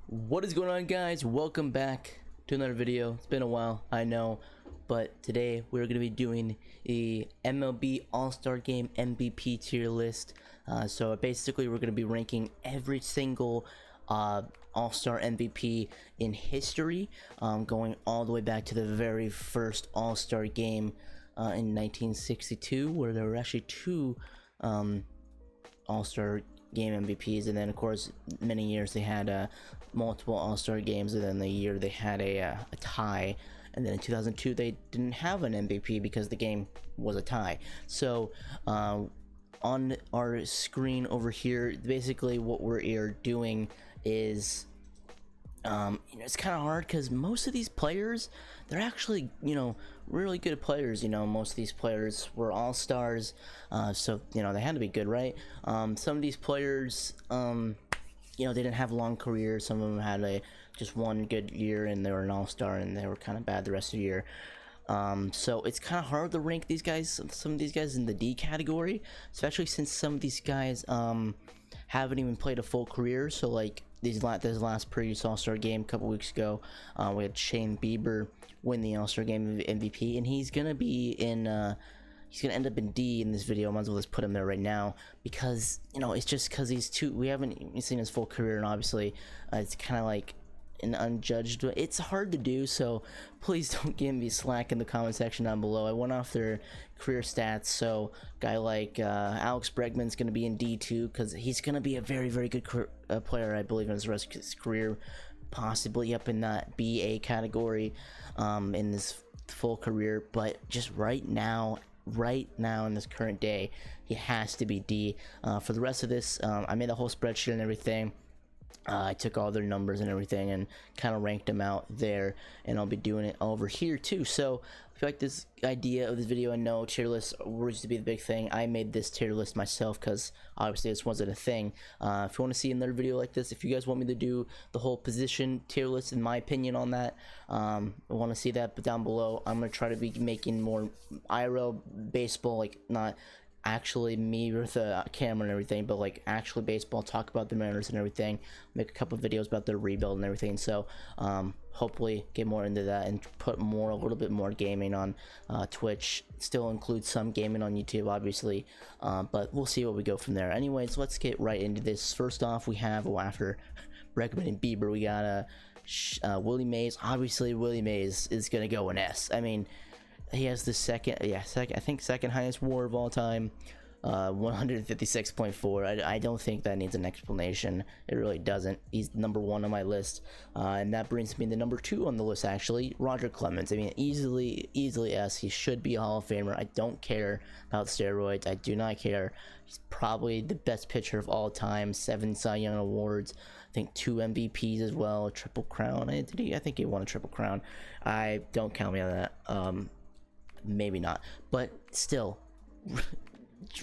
What is going on, guys? Welcome back to another video. It's been a while, I know, but today we're going to be doing a MLB All-Star Game MVP tier list. So basically we're going to be ranking every single All-Star MVP in history, going all the way back to the very first All-Star Game in 1962, where there were actually two All-Star Game MVPs, and then of course many years they had multiple All-Star games, and then the year they had a tie, and then in 2002 they didn't have an MVP because the game was a tie. So on our screen over here, basically what we're doing is it's kind of hard because most of these players, they're actually, really good players. Most of these players were all-stars, so they had to be good, right? Some of these players, they didn't have long careers. Some of them had just one good year and they were an all-star, and they were kind of bad the rest of the year. So it's kind of hard to rank these guys, some of these guys, in the D category, especially since some of these guys haven't even played a full career. So like this last previous All-Star game a couple weeks ago, we had Shane Bieber win the All-Star game MVP, and he's gonna be in he's gonna end up in D in this video. Might as well just put him there right now, because it's just because we haven't even seen his full career, and obviously it's kind of like an unjudged. It's hard to do, so please don't give me slack in the comment section down below. I went off their career stats, so a guy like Alex Bregman's going to be in D2 because he's going to be a very, very good player, I believe, in the rest of his career, possibly up in that BA category in his full career. But just right now in this current day, he has to be D. For the rest of this, I made a whole spreadsheet and everything. I took all their numbers and everything and kind of ranked them out there, and I'll be doing it over here too. So if you like this idea of this video, I know tier lists used to be the big thing. I made this tier list myself because obviously this wasn't a thing. If you want to see another video like this, if you guys want me to do the whole position tier list, in my opinion on that, I want to see that, but down below I'm going to try to be making more IRL baseball, like not actually me with a camera and everything, but like actually baseball, talk about the Mariners and everything, make a couple of videos about their rebuild and everything. So hopefully get more into that and put a little bit more gaming on Twitch. Still include some gaming on YouTube, obviously, but we'll see what we go from there. Anyways, let's get right into this. First off, we have, after Bregman and Bieber, we got Willie Mays. Obviously Willie Mays is gonna go in S. I mean, he has the second highest WAR of all time, 156.4. I don't think that needs an explanation. It really doesn't. He's number one on my list, and that brings me to number two on the list, actually, Roger Clemens. I mean, easily S. He should be a Hall of Famer. I don't care about steroids. I do not care. He's probably the best pitcher of all time. 7 Cy Young awards. I think 2 MVPs as well. A Triple Crown. I think he won a Triple Crown. I don't count me on that. Maybe not, but still,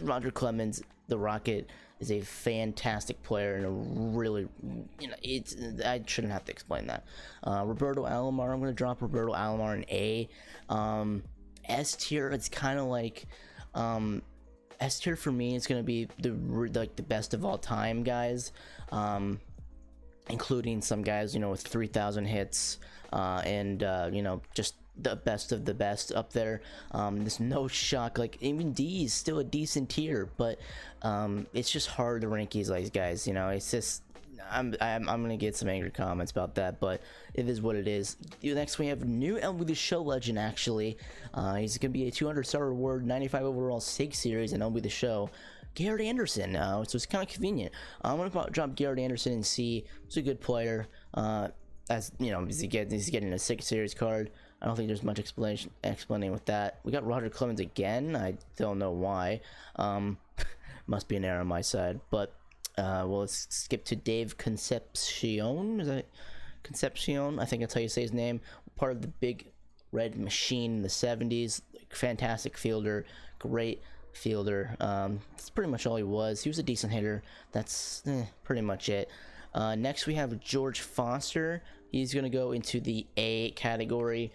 Roger Clemens, the Rocket, is a fantastic player, and a really, I shouldn't have to explain that. Roberto Alomar, I'm going to drop Roberto Alomar in A. S tier, it's kind of like, S tier for me is going to be the best of all time guys, including some guys, with 3,000 hits, and just the best of the best up there. There's no shock, like even D is still a decent tier, but it's just hard to rank these guys. It's just I'm gonna get some angry comments about that, but it is what it is. Next we have new MLB The Show legend. Actually, he's gonna be a 200-star reward, 95 overall SIG series, and MLB The Show, Garrett Anderson. So it's kind of convenient. I'm gonna drop Garrett Anderson and see. He's a good player. As he's getting a 6 series card. I don't think there's much explaining with that. We got Roger Clemens again. I don't know why. Must be an error on my side. But well, let's skip to Dave Concepcion. Is that Concepcion? I think that's how you say his name. Part of the Big Red Machine in the 70s. Fantastic fielder, great fielder. That's pretty much all he was. He was a decent hitter. That's pretty much it. Next we have George Foster. He's going to go into the A category.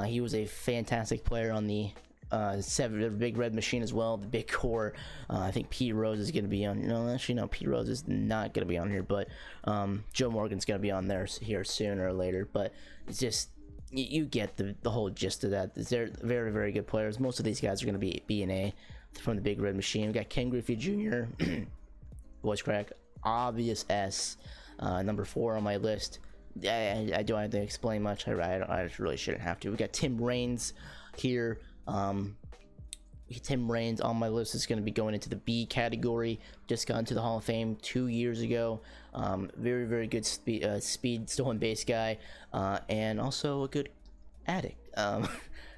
He was a fantastic player on the The big red machine as well, the big core. I think Pete Rose is going to be on. No, actually, no, Pete Rose is not going to be on here, but Joe Morgan's going to be on there here sooner or later. But it's just, you get the whole gist of that. They're very, very good players. Most of these guys are going to be B and A from the big red machine. We got Ken Griffey Jr., voice crack, obvious S, number 4 on my list. I don't have to explain much. I really shouldn't have to. We got Tim Raines here. Tim Raines on my list is going to be going into the B category. Just got into the Hall of Fame 2 years ago. Very, very good speed stolen base guy, and also a good addict.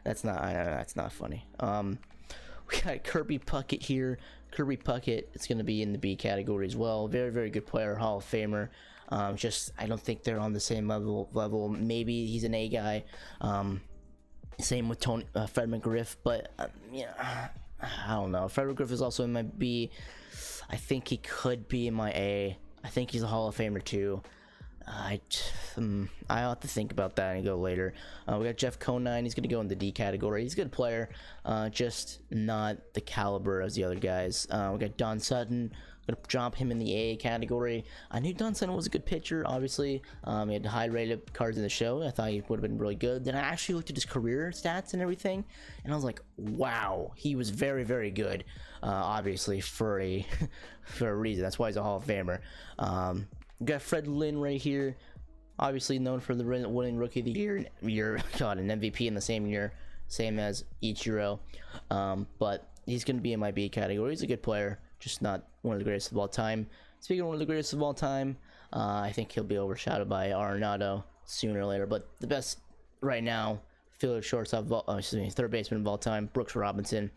That's not funny. We got Kirby Puckett here. Kirby Puckett is going to be in the B category as well. Very, very good player, Hall of Famer. Just I don't think they're on the same level. Maybe he's an A guy. Same with Fred McGriff, but yeah, I don't know. Fred McGriff is also in my B. I think he could be in my A. I think he's a Hall of Famer too. I'll have to think about that and go later. We got Jeff Conine. He's going to go in the D category. He's a good player, just not the caliber as the other guys. We got Don Sutton. Gonna drop him in the A category. I knew Don Sutton was a good pitcher, obviously. He had high rated cards in the show. I thought he would have been really good. Then I actually looked at his career stats and everything, and I was like, wow, he was very, very good. Obviously for a for a reason. That's why he's a Hall of Famer. We got Fred Lynn right here, obviously known for the winning Rookie of the Year, God, an MVP in the same year, same as Ichiro. But he's gonna be in my B category. He's a good player, just not one of the greatest of all time. Speaking of one of the greatest of all time, I think he'll be overshadowed by Arenado sooner or later. But the best right now, fielder, shortstop, third baseman of all time, Brooks Robinson.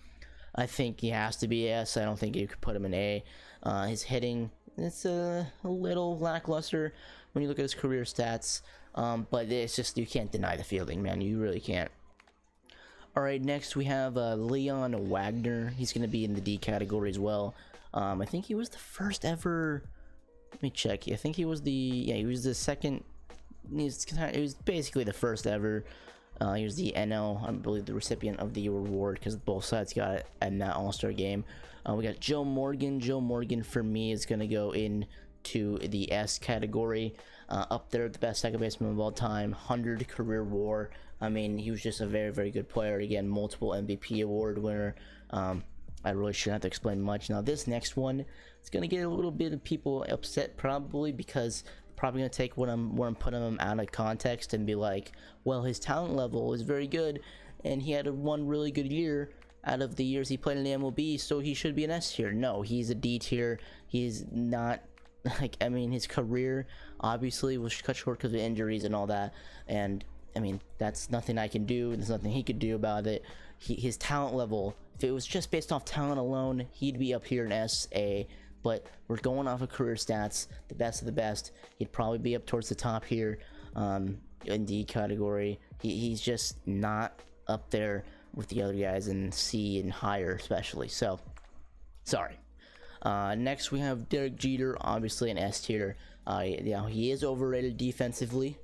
I think he has to be S. I don't think you could put him in A. His hitting, it's a little lackluster when you look at his career stats, but it's just, you can't deny the fielding, man. You really can't. All right, next we have Leon Wagner. He's going to be in the D category as well. I think he was the first ever. Let me check. I think he was he was the second. He was basically the first ever. He was the NL, I believe, the recipient of the award, because both sides got it in that All-Star game. We got Joe Morgan. Joe Morgan for me is going to go into the S category. Up there, the best second baseman of all time, 100 career WAR. I mean, he was just a very, very good player. Again, multiple MVP award winner. I really shouldn't have to explain much. Now, this next one is going to get a little bit of people upset, probably, because probably going to take where I'm putting him out of context and be like, well, his talent level is very good, and he had one really good year out of the years he played in the MLB, so he should be an S tier. No, he's a D tier. He's not, like, I mean, his career obviously was cut short because of injuries and all that, and I mean, that's nothing I can do. There's nothing he could do about it. His talent level, if it was just based off talent alone, he'd be up here in SA. But we're going off of career stats, the best of the best. He'd probably be up towards the top here in D category. He's just not up there with the other guys in C and higher, especially. So, sorry. Next, we have Derek Jeter, obviously an S tier. He is overrated defensively.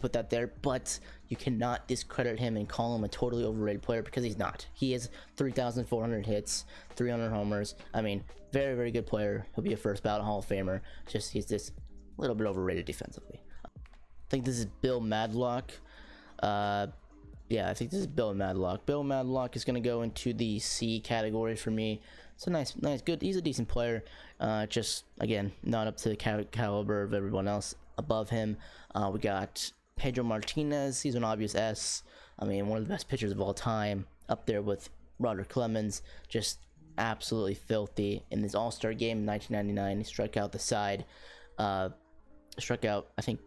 Put that there, but you cannot discredit him and call him a totally overrated player, because he's not. He has 3,400 hits, 300 homers. I mean, very, very good player. He'll be a first ballot Hall of Famer. Just he's just a little bit overrated defensively. I think this is Bill Madlock. Yeah, I think this is Bill Madlock. Bill Madlock is going to go into the C category for me. It's a nice, good. He's a decent player. Just again, not up to the caliber of everyone else above him. We got Pedro Martinez. He's an obvious S. I mean, one of the best pitchers of all time, up there with Roger Clemens. Just absolutely filthy. In this All-Star game in 1999, he struck out the side. Struck out, I think,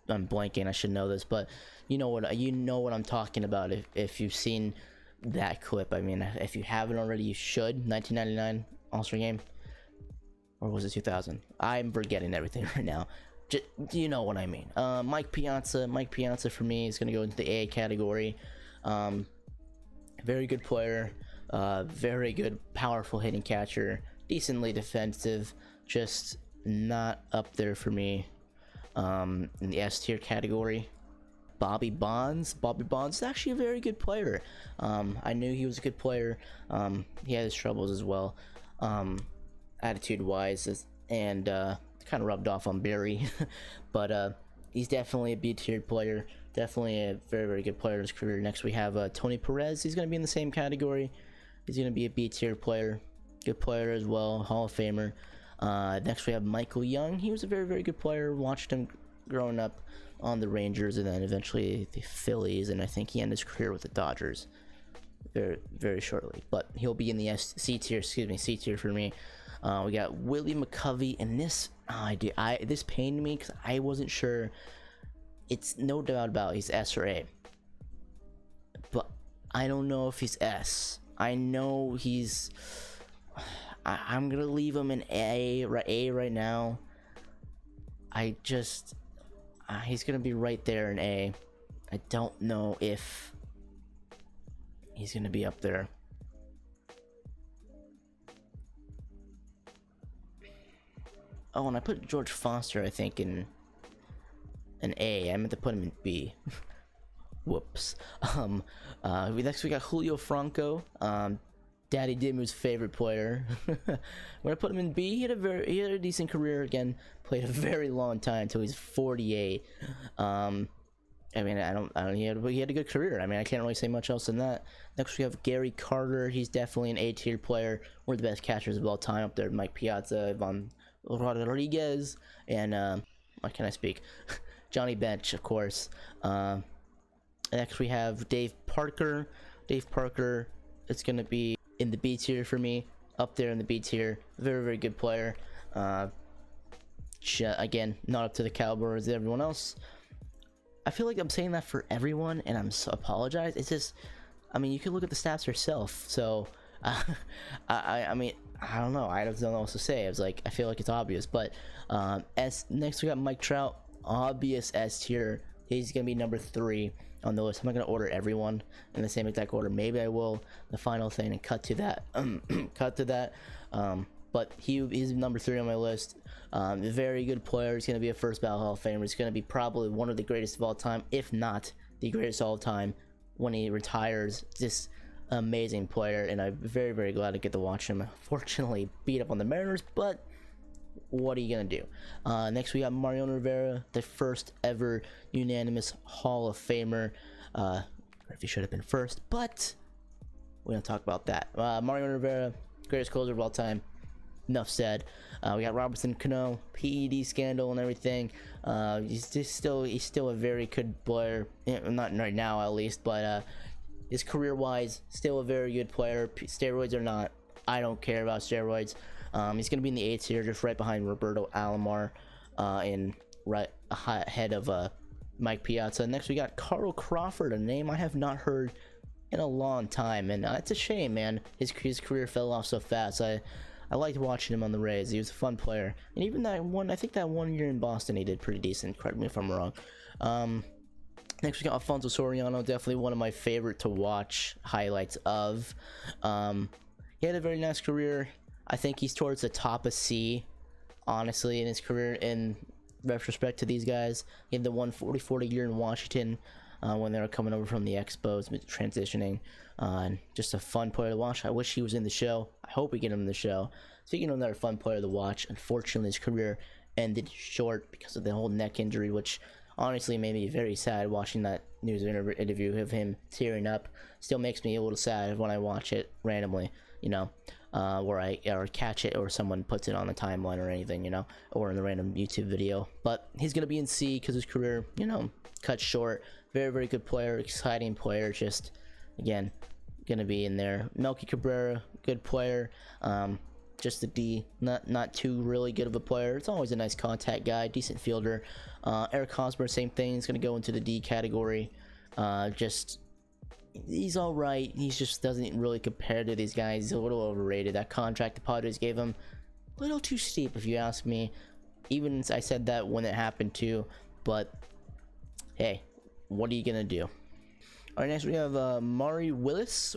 I'm blanking. I should know this, but you know what I'm talking about if you've seen that clip. I mean, if you haven't already, you should. 1999 All-Star game, or was it 2000? I'm forgetting everything right now. Just, you know what I mean. Mike Piazza for me is going to go into the A category. Very good player, very good, powerful hitting catcher, decently defensive, just not up there for me in the S tier category. Bobby Bonds. Bobby Bonds is actually a very good player. I knew he was a good player. He had his troubles as well, attitude wise, and kind of rubbed off on Barry. But he's definitely a B-tier player. Definitely a very, very good player in his career. Next we have Tony Perez. He's going to be in the same category. He's going to be a B-tier player. Good player as well. Hall of Famer. Next we have Michael Young. He was a very, very good player. Watched him growing up on the Rangers and then eventually the Phillies, and I think he ended his career with the Dodgers very, very shortly. But he'll be in the C tier for me. We got Willie McCovey, and this this pained me because I wasn't sure. It's no doubt about he's S or A, but I don't know if he's S. I know he's. I'm gonna leave him in A right now. He's gonna be right there in A. I don't know if he's gonna be up there. Oh, and I put George Foster, I think, in an A. I meant to put him in B. Whoops. Next we got Julio Franco, Daddy Dimu's favorite player. We're gonna put him in B. He had a decent career. Again, played a very long time until he's 48. I mean, I don't. He had a good career. I mean, I can't really say much else than that. Next we have Gary Carter. He's definitely an A-tier player. One of the best catchers of all time up there. Mike Piazza, Ivan Rodriguez, and what can I speak? Johnny Bench, of course. Next we have Dave Parker. Dave Parker, it's gonna be in the B tier for me, up there in the B tier. Very, very good player. Again, not up to the caliber as everyone else. I feel like I'm saying that for everyone, and I'm so apologize. It's just, I mean, you can look at the stats yourself. So, I mean, I don't know. I don't know what else to say. I was like, I feel like it's obvious. But next we got Mike Trout, obvious S tier. He's gonna be number 3 on the list. I'm not gonna order everyone in the same exact order. Maybe I will the final thing and cut to that. But he's number 3 on my list. Very good player. He's gonna be a first ballot Hall of Famer. He's gonna be probably one of the greatest of all time, if not the greatest of all time when he retires. Just amazing player, and I'm very, very glad to get to watch him. Fortunately, beat up on the Mariners, but what are you gonna do? Next we got Mariano Rivera, the first ever unanimous Hall of Famer. If he should have been first, but we don't talk about that. Mariano Rivera, greatest closer of all time. Enough said. We got Robinson Cano, PED scandal and everything. He's still a very good player. Not right now, at least, but his career-wise, still a very good player. Steroids or not, I don't care about steroids. He's going to be in the A tier, just right behind Roberto Alomar, and right ahead of Mike Piazza. Next, we got Carl Crawford, a name I have not heard in a long time, and it's a shame, man. His career fell off so fast. I liked watching him on the Rays. He was a fun player, and even I think that 1 year in Boston, he did pretty decent. Correct me if I'm wrong. Next, we got Alfonso Soriano, definitely one of my favorite to watch highlights of. He had a very nice career. I think he's towards the top of C, honestly, in his career in retrospect to these guys. He had the 144 year in Washington when they were coming over from the Expos, transitioning. Just a fun player to watch. I wish he was in the show. I hope we get him in the show. Speaking of another fun player to watch, unfortunately his career ended short because of the whole neck injury, which honestly made me very sad watching that news interview of him tearing up. Still makes me a little sad when I watch it randomly, you know. Or catch it, or someone puts it on the timeline or anything, you know, or in the random YouTube video. But he's gonna be in C because his career, you know, cut short. Very, very good player, exciting player. Just again, gonna be in there. Melky Cabrera, good player. Just a D, not too really good of a player. It's always a nice contact guy, decent fielder. Eric Hosmer, same thing. He's gonna go into the D category. He's all right. He just doesn't really compare to these guys. He's a little overrated. That contract the Padres gave him, a little too steep, if you ask me. Even I said that when it happened too. But hey, what are you gonna do? All right, next we have Maury Willis.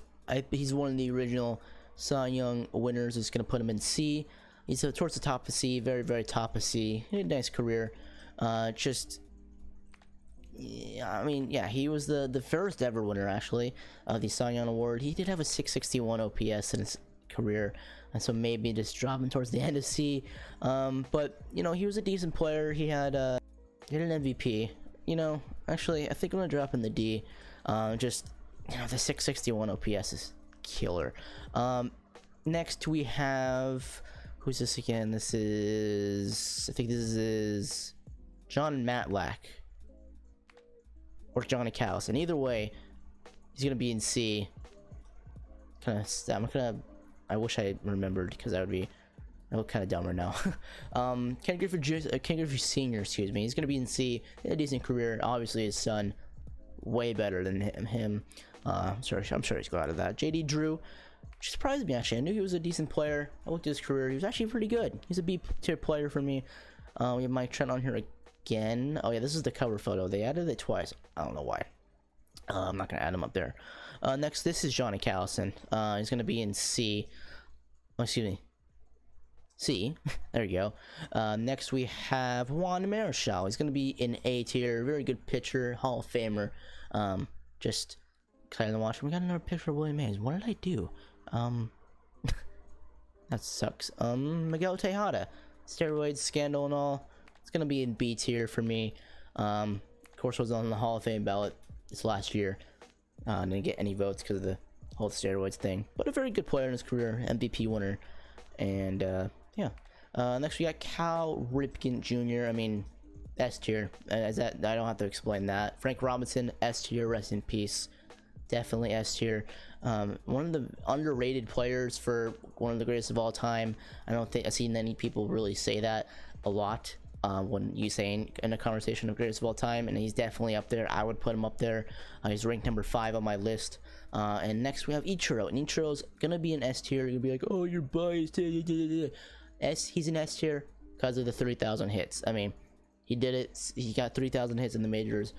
He's one of the original Cy Young winners. Is gonna put him in C. He's towards the top of C, very, very top of C. He had a nice career. yeah, I mean, yeah, he was the first ever winner actually of the Cy Young Award. He did have a 661 OPS in his career, and so maybe just dropping towards the end of C. But you know, he was a decent player. He had an MVP. You know, actually, I think I'm gonna drop in the D. Just, you know, the 661 OPS is killer. Next we have, who's this again? This is, I think this is John Matlack or Johnny Callis, and either way, he's gonna be in C. I wish I remembered, because I look kind of dumber now. Ken Griffey Sr., excuse me, he's gonna be in C. He had a decent career. Obviously, his son, way better than him. I'm sure he's glad of that. JD Drew, which surprised me actually. I knew he was a decent player. I looked at his career. He was actually pretty good. He's a B tier player for me. We have Mike Trent on here again. Oh yeah, this is the cover photo. They added it twice. I don't know why. I'm not gonna add him up there. Next, this is Johnny Callison. He's gonna be in C. Oh, excuse me. C. There you go. Next we have Juan Marichal. He's gonna be in A tier. Very good pitcher, Hall of Famer. Just excited to watch him. We got another picture of Willie Mays. What did I do? That sucks. Miguel Tejada, steroids scandal and all. It's gonna be in B tier for me. Of course, was on the Hall of Fame ballot this last year. Didn't get any votes because of the whole steroids thing, but a very good player in his career, MVP winner, and yeah. Next we got Cal Ripken Jr. I mean, S tier. As that, I don't have to explain that. Frank Robinson, S tier. Rest in peace. Definitely S tier. One of the underrated players for one of the greatest of all time. I don't think I've seen any people really say that a lot when you say in a conversation of greatest of all time, and he's definitely up there. I would put him up there. He's ranked number 5 on my list. And next we have Ichiro, and Ichiro's gonna be an S tier. You're gonna be like, oh, you're biased. He's an S tier because of the 3,000 hits. I mean, he did it. He got 3,000 hits in the majors,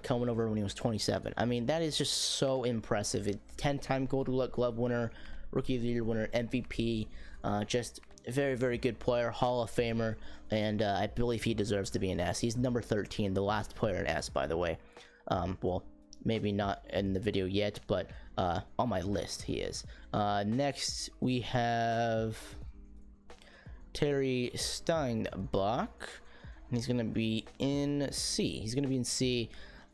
coming over when he was 27. I mean, that is just so impressive. 10-time Gold Glove winner, Rookie of the Year winner, MVP. Just a very, very good player, Hall of Famer, and I believe he deserves to be an S. He's number 13, the last player in S, by the way. Well, maybe not in the video yet, but on my list he is. Next we have Terry Steinbach, and he's gonna be in C.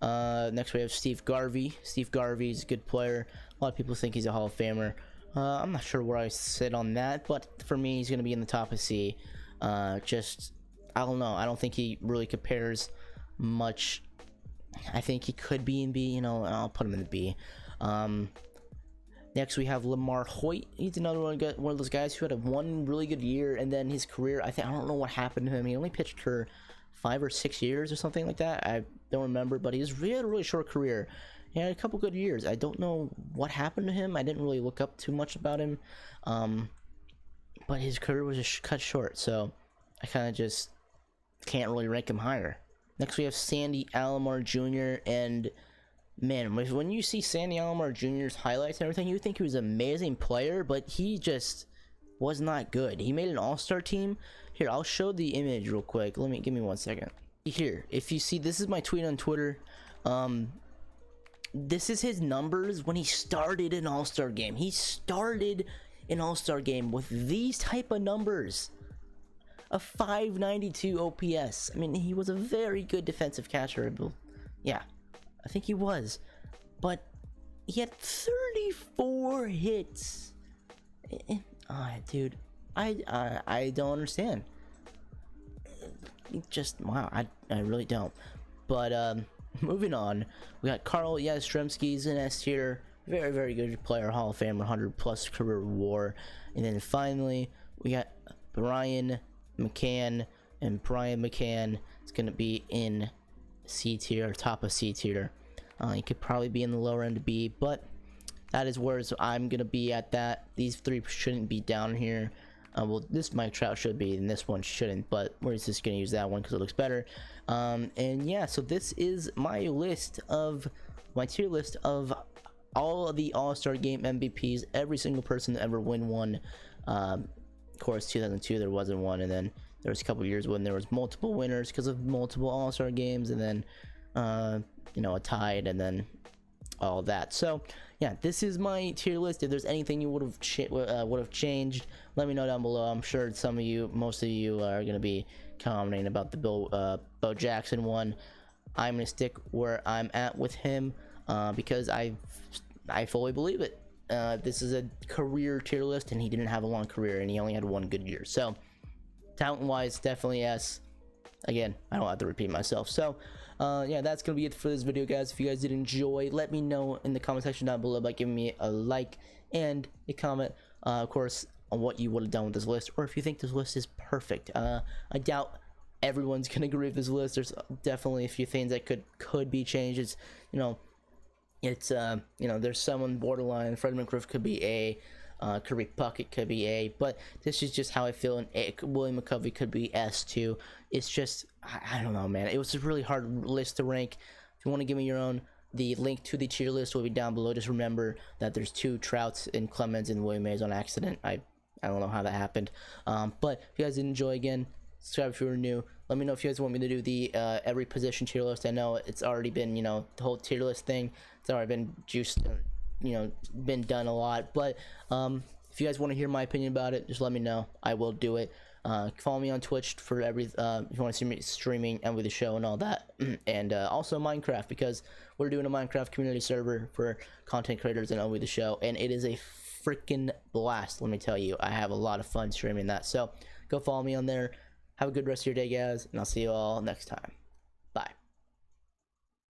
Next we have Steve Garvey. Steve Garvey's a good player. A lot of people think he's a Hall of Famer. I'm not sure where I sit on that, but for me, he's gonna be in the top of C. Just, I don't know. I don't think he really compares much. I think he could be in B. You know, I'll put him in the B. Next we have Lamar Hoyt. He's another one of those guys who had one really good year, and then his career, I don't know what happened to him. He only pitched for 5 or 6 years or something like that. I don't remember, but he had a really short career. He had a couple good years. I don't know what happened to him. I didn't really look up too much about him, but his career was just cut short, so I kind of just can't really rank him higher. Next we have Sandy Alomar Jr. and man, when you see Sandy Alomar Jr.'s highlights and everything, you think he was an amazing player, but he just was not good. He made an all-star team. Here, I'll show the image real quick. Give me 1 second. Here, if you see, this is my tweet on Twitter. This is his numbers when he started an all-star game. He started an all-star game with these type of numbers. A 592 OPS. I mean, he was a very good defensive catcher. Yeah, I think he was. But he had 34 hits. Dude, I don't understand. Just, wow, I really don't. But, moving on, we got Carl Yastrzemski's in S tier. Very, very good player, Hall of Famer, 100+ career WAR. And then finally, we got Brian McCann, and Brian McCann is going to be in C tier, top of C tier. He could probably be in the lower end of B, but that is where I'm going to be at that. These 3 shouldn't be down here. Well, this Mike Trout should be, and this one shouldn't, but we're just going to use that one because it looks better. And yeah, so this is my tier list of all of the All-Star Game MVPs, every single person to ever win one. Of course, 2002 there wasn't one, and then there was a couple years when there was multiple winners because of multiple All-Star games, and then you know, a tied, and then all that. So yeah, this is my tier list. If there's anything you would have changed, let me know down below. I'm sure most of you are gonna be commenting about the Bo Jackson one. I'm gonna stick where I'm at with him because I fully believe it. This is a career tier list, and he didn't have a long career, and he only had one good year. So talent wise, definitely yes. Again, I don't have to repeat myself. So yeah, that's gonna be it for this video, guys. If you guys did enjoy, let me know in the comment section down below by giving me a like and a comment, of course, on what you would have done with this list, or if you think this list is perfect. I doubt everyone's gonna agree with this list. There's definitely a few things that could be changed. It's, you know, there's someone borderline. Fred McGriff could be A, Kareem Puckett could be A, but this is just how I feel. And William McCovey could be S too. It's just, I don't know, man. It was a really hard list to rank. If you want to give me your own, the link to the tier list will be down below. Just remember that there's 2 Trouts and Clemens and William Mays on accident. I don't know how that happened. But if you guys did enjoy, again, subscribe if you were new. Let me know if you guys want me to do the every position tier list. I know it's already been, you know, the whole tier list thing, it's already been juiced, you know, been done a lot. But if you guys want to hear my opinion about it, just let me know. I will do it. Follow me on Twitch for if you want to see me streaming and with the show and all that. And also Minecraft, because we're doing a Minecraft community server for content creators and with the show, and it is a freaking blast. Let me tell you, I have a lot of fun streaming that. So go follow me on there. Have a good rest of your day, guys, and I'll see you all next time.